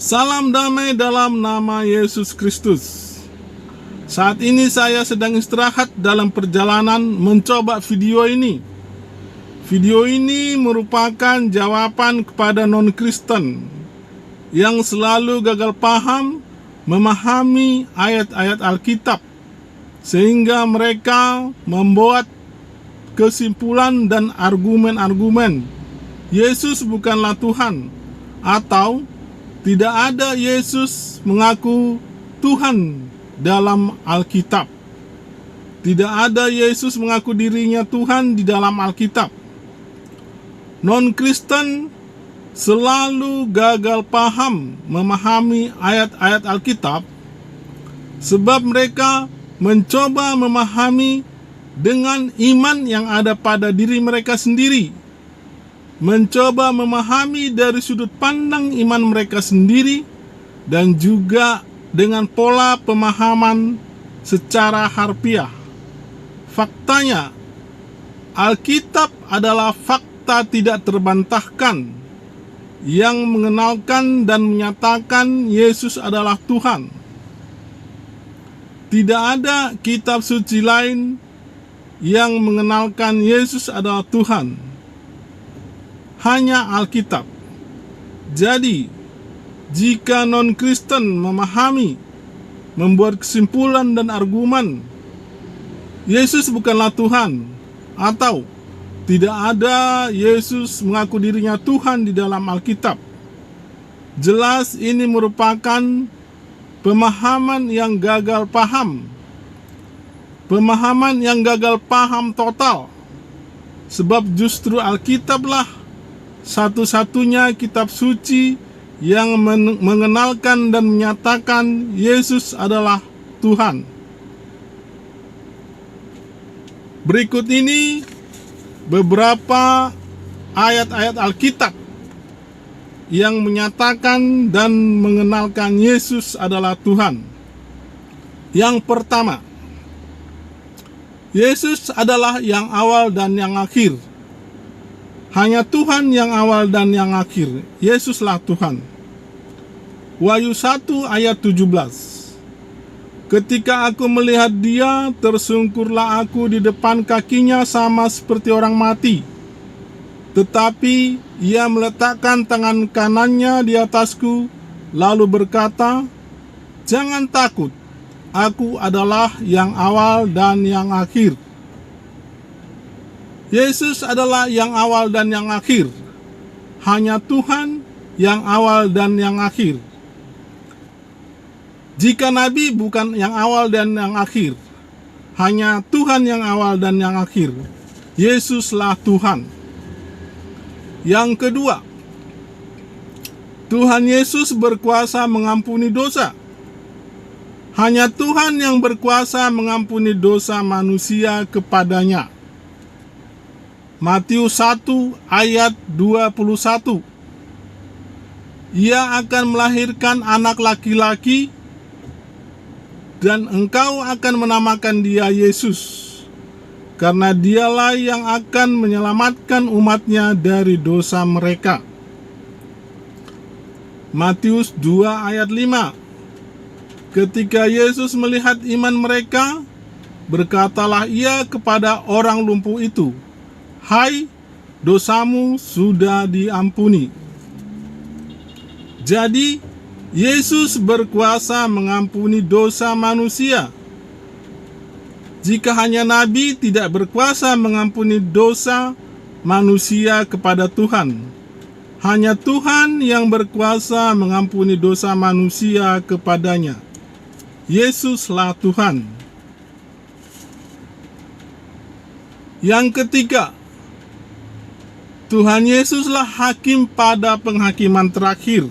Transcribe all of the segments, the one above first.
Salam damai dalam nama Yesus Kristus. Saat ini saya sedang istirahat dalam perjalanan mencoba video ini. Video ini merupakan jawaban kepada non-Kristen yang selalu gagal paham memahami ayat-ayat Alkitab, sehingga mereka membuat kesimpulan dan argumen-argumen Yesus bukanlah Tuhan, atau tidak ada Yesus mengaku Tuhan dalam Alkitab. Tidak ada Yesus mengaku dirinya Tuhan di dalam Alkitab. Non-Kristen selalu gagal paham memahami ayat-ayat Alkitab sebab mereka mencoba memahami dengan iman yang ada pada diri mereka sendiri, mencoba memahami dari sudut pandang iman mereka sendiri, dan juga dengan pola pemahaman secara harfiah. Faktanya, Alkitab adalah fakta tidak terbantahkan yang mengenalkan dan menyatakan Yesus adalah Tuhan. Tidak ada kitab suci lain yang mengenalkan Yesus adalah Tuhan, hanya Alkitab. Jadi, jika non-Kristen memahami, membuat kesimpulan dan argumen Yesus bukanlah Tuhan, atau tidak ada Yesus mengaku dirinya Tuhan di dalam Alkitab, jelas ini merupakan pemahaman yang gagal paham. Pemahaman yang gagal paham total. Sebab justru Alkitablah satu-satunya kitab suci yang mengenalkan dan menyatakan Yesus adalah Tuhan. Berikut ini beberapa ayat-ayat Alkitab yang menyatakan dan mengenalkan Yesus adalah Tuhan. Yang pertama, Yesus adalah yang awal dan yang akhir. Hanya Tuhan yang awal dan yang akhir. Yesuslah Tuhan. Wahyu 1 ayat 17. Ketika aku melihat dia, tersungkurlah aku di depan kakinya sama seperti orang mati. Tetapi ia meletakkan tangan kanannya di atasku, lalu berkata, "Jangan takut, aku adalah yang awal dan yang akhir." Yesus adalah yang awal dan yang akhir. Hanya Tuhan yang awal dan yang akhir. Jika Nabi bukan yang awal dan yang akhir, hanya Tuhan yang awal dan yang akhir. Yesuslah Tuhan. Yang kedua, Tuhan Yesus berkuasa mengampuni dosa. Hanya Tuhan yang berkuasa mengampuni dosa manusia kepadanya. Matius 1 ayat 21. Ia akan melahirkan anak laki-laki, dan engkau akan menamakan dia Yesus, karena dialah yang akan menyelamatkan umatnya dari dosa mereka. Matius 2 ayat 5. Ketika Yesus melihat iman mereka, berkatalah ia kepada orang lumpuh itu, "Hai, dosamu sudah diampuni." Jadi, Yesus berkuasa mengampuni dosa manusia. Jika hanya Nabi tidak berkuasa mengampuni dosa manusia kepada Tuhan, hanya Tuhan yang berkuasa mengampuni dosa manusia kepadanya. Yesuslah Tuhan. Yang ketiga, Tuhan Yesuslah hakim pada penghakiman terakhir.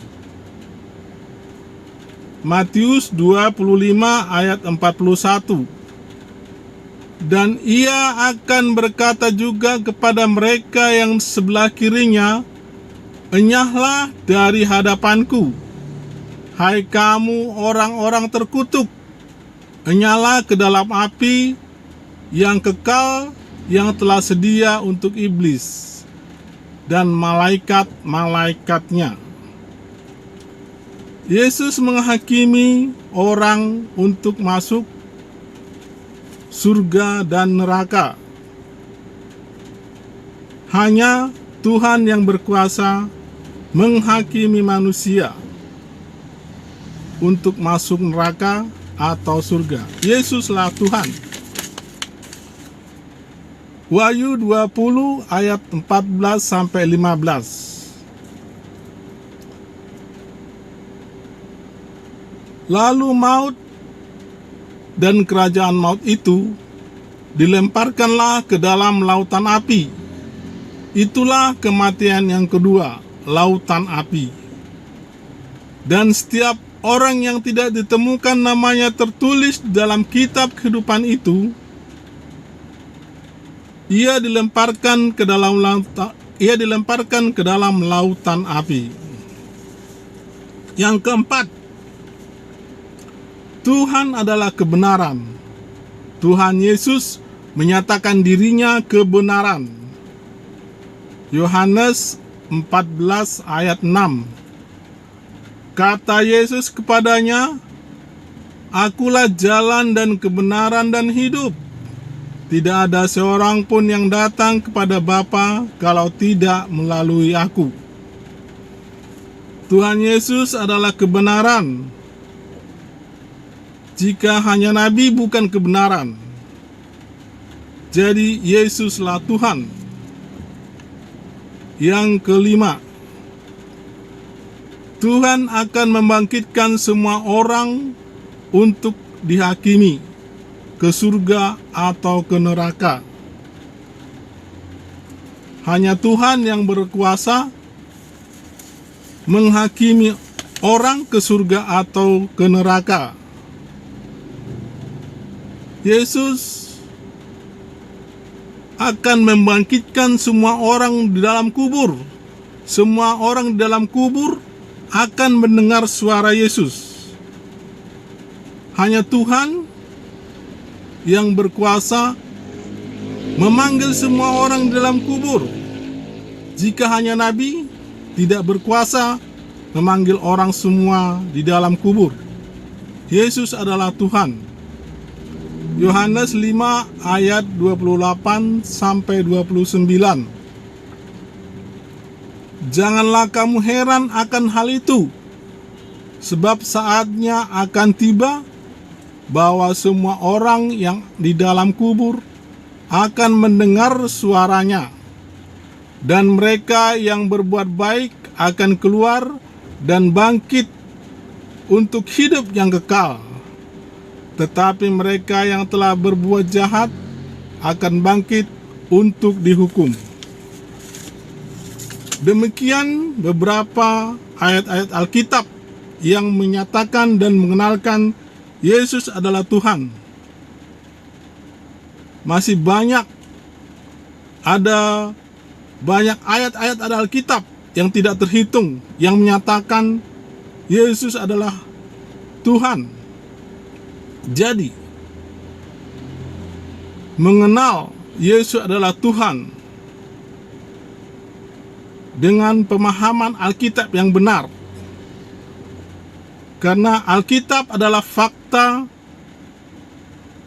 Matius 25 ayat 41. Dan ia akan berkata juga kepada mereka yang sebelah kirinya, "Enyahlah dari hadapanku, hai kamu orang-orang terkutuk, enyahlah ke dalam api yang kekal yang telah sedia untuk iblis dan malaikat-malaikatnya." Yesus menghakimi orang untuk masuk surga dan neraka. Hanya Tuhan yang berkuasa menghakimi manusia untuk masuk neraka atau surga. Yesuslah Tuhan. Wahyu 20 ayat 14 sampai 15. Lalu maut dan kerajaan maut itu dilemparkanlah ke dalam lautan api. Itulah kematian yang kedua, lautan api. Dan setiap orang yang tidak ditemukan namanya tertulis dalam kitab kehidupan itu, ia dilemparkan ke dalam lautan api. Yang keempat, Tuhan adalah kebenaran. Tuhan Yesus menyatakan dirinya kebenaran. Yohanes 14 ayat 6. Kata Yesus kepadanya, "Akulah jalan dan kebenaran dan hidup. Tidak ada seorang pun yang datang kepada Bapa kalau tidak melalui aku." Tuhan Yesus adalah kebenaran. Jika hanya nabi bukan kebenaran. Jadi Yesuslah Tuhan. Yang kelima, Tuhan akan membangkitkan semua orang untuk dihakimi ke surga atau ke neraka. Hanya Tuhan yang berkuasa menghakimi orang ke surga atau ke neraka. Yesus akan membangkitkan semua orang di dalam kubur. Semua orang di dalam kubur akan mendengar suara Yesus. Hanya Tuhan yang berkuasa memanggil semua orang di dalam kubur. Jika hanya nabi tidak berkuasa memanggil orang semua di dalam kubur. Yesus adalah Tuhan. Yohanes 5 ayat 28 sampai 29. Janganlah kamu heran akan hal itu, sebab saatnya akan tiba bahwa semua orang yang di dalam kubur akan mendengar suaranya, dan mereka yang berbuat baik akan keluar dan bangkit untuk hidup yang kekal. Tetapi mereka yang telah berbuat jahat akan bangkit untuk dihukum. Demikian beberapa ayat-ayat Alkitab yang menyatakan dan mengenalkan Yesus adalah Tuhan. Masih banyak ayat-ayat Alkitab yang tidak terhitung yang menyatakan Yesus adalah Tuhan. Jadi, mengenal Yesus adalah Tuhan dengan pemahaman Alkitab yang benar. Karena Alkitab adalah fakta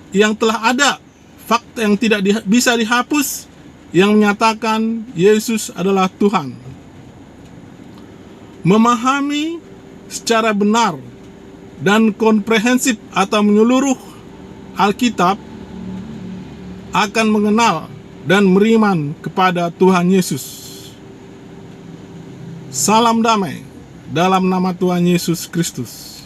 yang telah ada, fakta yang tidak bisa dihapus, yang menyatakan Yesus adalah Tuhan. Memahami secara benar dan komprehensif atau menyeluruh Alkitab akan mengenal dan beriman kepada Tuhan Yesus. Salam damai dalam nama Tuhan Yesus Kristus.